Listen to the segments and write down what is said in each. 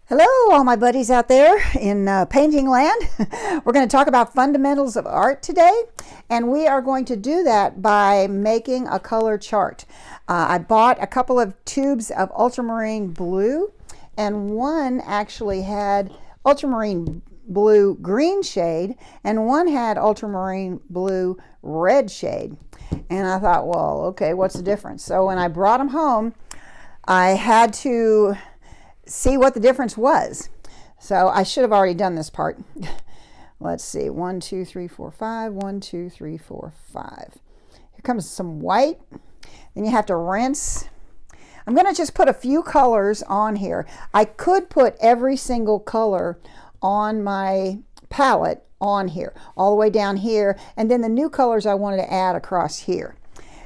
Hello, all my buddies out there in painting land. We're going to talk about fundamentals of art today, and we are going to do that by making a color chart. I bought a couple of tubes of ultramarine blue, and one actually had ultramarine blue green shade, and one had ultramarine blue red shade. And I thought, well, okay, what's the difference? So when I brought them home, I had to see what the difference was. So I should have already done this part. Let's see, 1, 2, 3, 4, 5, 1, 2, 3, 4, 5. Here comes some white. Then you have to rinse. I'm going to just put a few colors on here. I could put every single color on my palette on here, all the way down here, and then the new colors I wanted to add across here.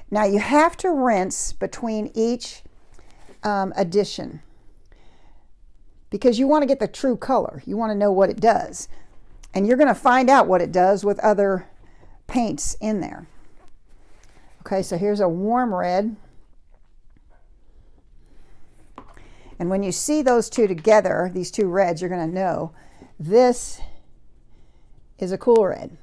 Now you have to rinse between each addition, because you want to get the true color. You want to know what it does. And you're going to find out what it does with other paints in there. Okay, so here's a warm red. And when you see those two together, these two reds, you're going to know this is a cool red.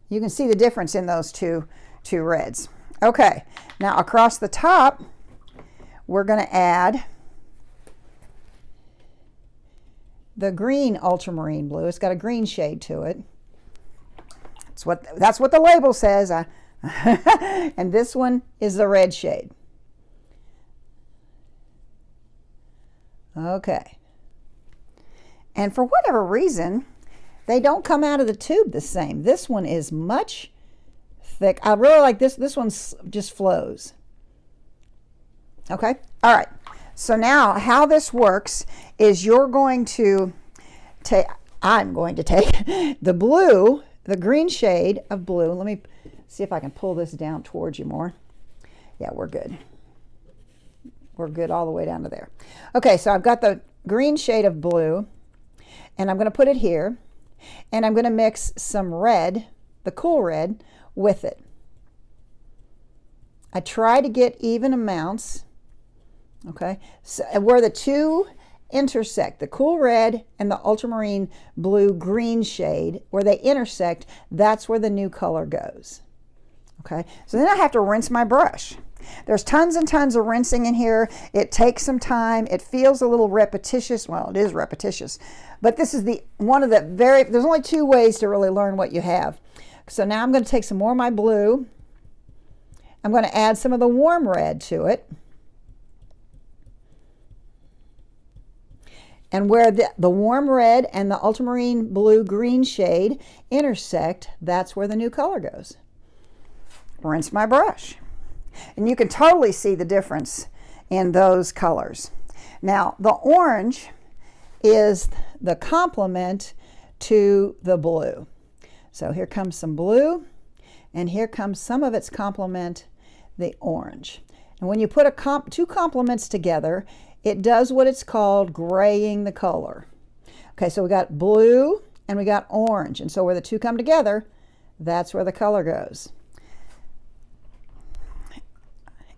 You can see the difference in those two reds. Okay, now across the top, we're going to add the green ultramarine blue. It's got a green shade to it. That's what the label says. And this one is the red shade. Okay. And for whatever reason, they don't come out of the tube the same. This one is much thick. I really like this. This one just flows. Okay. All right. So now how this works is you're going to take, I'm going to take the blue, the green shade of blue. Let me see if I can pull this down towards you more. Yeah, we're good. We're good all the way down to there. Okay, so I've got the green shade of blue, and I'm going to put it here, and I'm going to mix some red, the cool red, with it. I try to get even amounts. Okay, so where the two intersect, the cool red and the ultramarine blue green shade, where they intersect, that's where the new color goes. Okay, so then I have to rinse my brush. There's tons and tons of rinsing in here. It takes some time. It feels a little repetitious. Well, it is repetitious, but this is there's only two ways to really learn what you have. So now I'm going to take some more of my blue. I'm going to add some of the warm red to it. And where the warm red and the ultramarine blue green shade intersect, that's where the new color goes. Rinse my brush. And you can totally see the difference in those colors. Now, the orange is the complement to the blue. So here comes some blue, and here comes some of its complement, the orange. And when you put two complements together, it does what it's called graying the color. Okay, so we got blue and we got orange. And so where the two come together, that's where the color goes.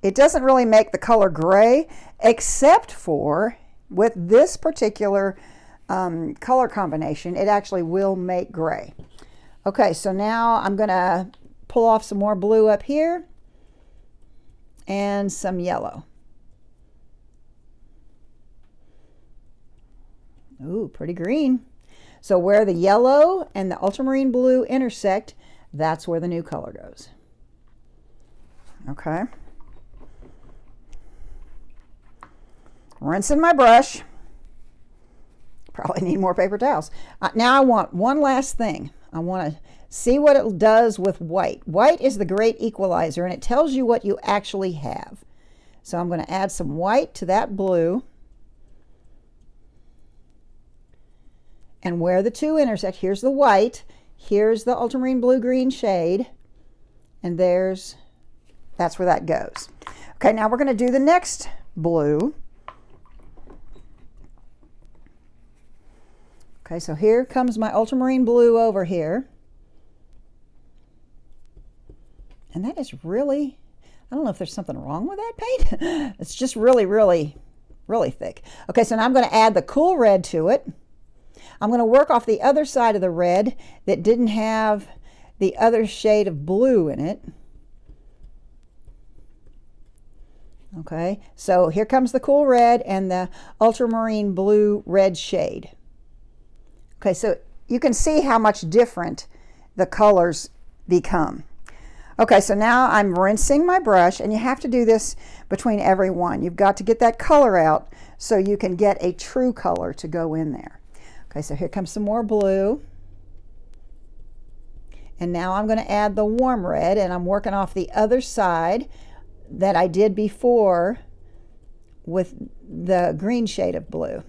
It doesn't really make the color gray, except for with this particular color combination, it actually will make gray. Okay, so now I'm going to pull off some more blue up here and some yellow. Ooh, pretty green. So where the yellow and the ultramarine blue intersect, that's where the new color goes. Okay. Rinsing my brush. Probably need more paper towels. Now I want one last thing. I want to see what it does with white. White is the great equalizer, and it tells you what you actually have. So I'm going to add some white to that blue. And where the two intersect, here's the white, here's the ultramarine blue green shade, and that's where that goes. Okay, now we're going to do the next blue. Okay, so here comes my ultramarine blue over here. And that is really, I don't know if there's something wrong with that paint. It's just really, really really thick. Okay, so now I'm going to add the cool red to it. I'm going to work off the other side of the red that didn't have the other shade of blue in it. Okay, so here comes the cool red and the ultramarine blue red shade. Okay, so you can see how much different the colors become. Okay, so now I'm rinsing my brush, and you have to do this between every one. You've got to get that color out so you can get a true color to go in there. Okay, so here comes some more blue. And now I'm going to add the warm red, and I'm working off the other side that I did before with the green shade of blue.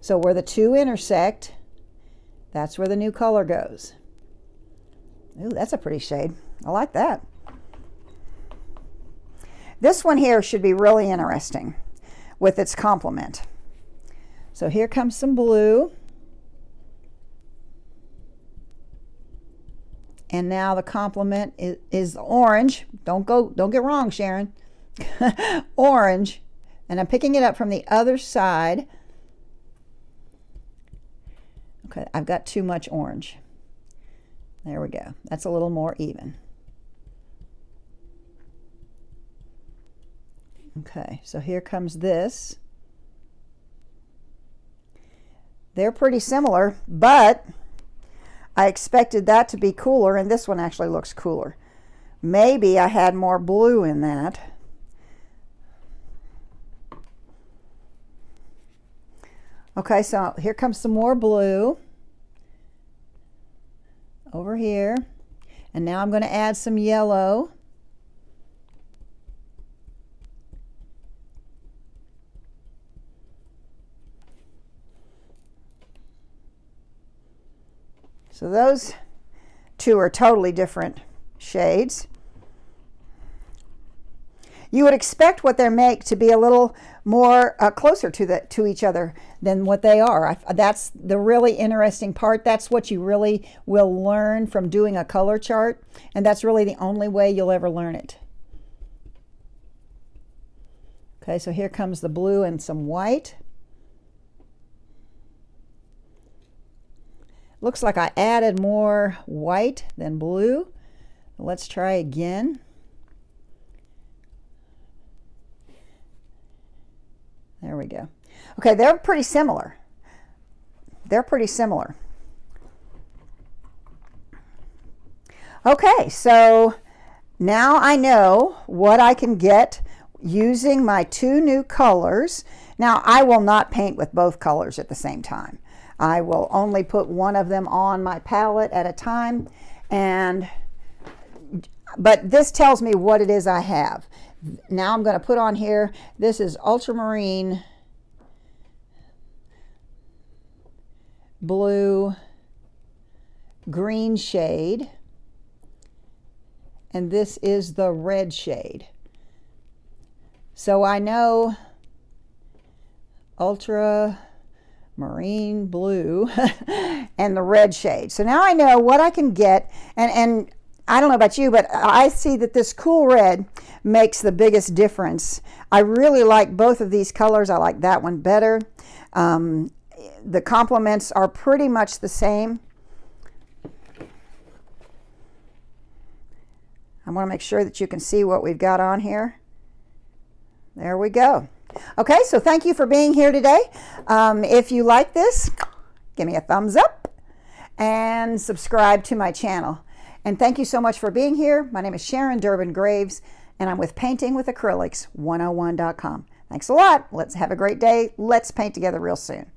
So where the two intersect, that's where the new color goes. Ooh, that's a pretty shade. I like that. This one here should be really interesting with its complement. So here comes some blue. And now the complement is orange. Don't get wrong, Sharon. Orange. And I'm picking it up from the other side. Okay, I've got too much orange. There we go. That's a little more even. Okay, so here comes this. They're pretty similar, but I expected that to be cooler, and this one actually looks cooler. Maybe I had more blue in that. Okay, so here comes some more blue over here. And now I'm going to add some yellow. So those two are totally different shades. You would expect what they make to be a little more closer to each other than what they are. That's the really interesting part. That's what you really will learn from doing a color chart, and that's really the only way you'll ever learn it. Okay, so here comes the blue and some white. Looks like I added more white than blue. Let's try again. There we go. Okay, they're pretty similar. They're pretty similar. Okay, so now I know what I can get using my two new colors. Now, I will not paint with both colors at the same time. I will only put one of them on my palette at a time, but this tells me what it is I have. Now I'm going to put on here, this is Ultramarine blue green shade, and this is the red shade. So I know Ultramarine blue and the red shade. So now I know what I can get, and I don't know about you, but I see that this cool red makes the biggest difference. I really like both of these colors. I like that one better. The complements are pretty much the same. I want to make sure that you can see what we've got on here. There we go. Okay, so thank you for being here today. If you like this, give me a thumbs up and subscribe to my channel. And thank you so much for being here. My name is Sharon Durbin Graves, and I'm with paintingwithacrylics101.com. Thanks a lot. Let's have a great day. Let's paint together real soon.